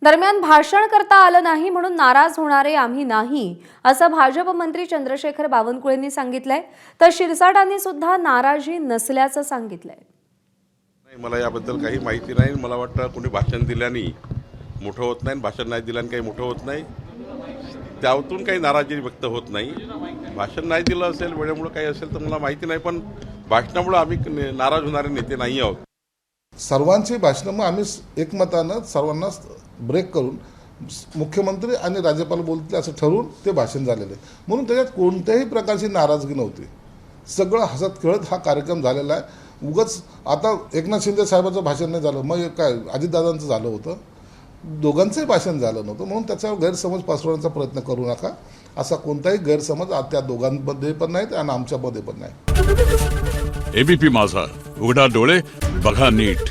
दरम्यान भाषण करता आलं नाही म्हणून नाराज होणारे आम्ही नाही असं भाजप मंत्री चंद्रशेखर बावनकुळेंनी सांगितलंय। तर शिरसाटांनी सुद्धा नाराजी नसल्याचं सांगितलंय। मला याबद्दल काही माहिती नाही। मला वाटतं कोणी भाषण दिल्याने मोठं होत नाही, भाषण नाही दिल्याने काही मोठं होत नाही, त्यातून काही नाराजी व्यक्त होत नाही। भाषण नाही दिलं असेल, वेळेमुळे काही असेल तर मला माहिती नाही, पण भाषणामुळे आम्ही नाराज होणारे नेते नाही आहोत। सर्वांची भाषणं मग आम्ही एकमतानं सर्वांना ब्रेक करून मुख्यमंत्री आणि राज्यपाल बोलतील असं ठरवून ते भाषण झालेलं आहे, म्हणून त्याच्यात कोणत्याही प्रकारची नाराजगी नव्हती। सगळं हसत खेळत हा कार्यक्रम झालेला आहे। उगाच आता एकनाथ शिंदे साहेबांचं भाषण नाही झालं, मग काय अजितदादांचं झालं होतं, दोघांचंही भाषण झालं नव्हतं, म्हणून त्याच्यावर गैरसमज पसरवण्याचा प्रयत्न करू नका। असा कोणताही गैरसमज त्या दोघांमध्ये पण नाही आणि आमच्यामध्ये पण नाही। एबीपी माझा, उघडा डोळे बघा नीट।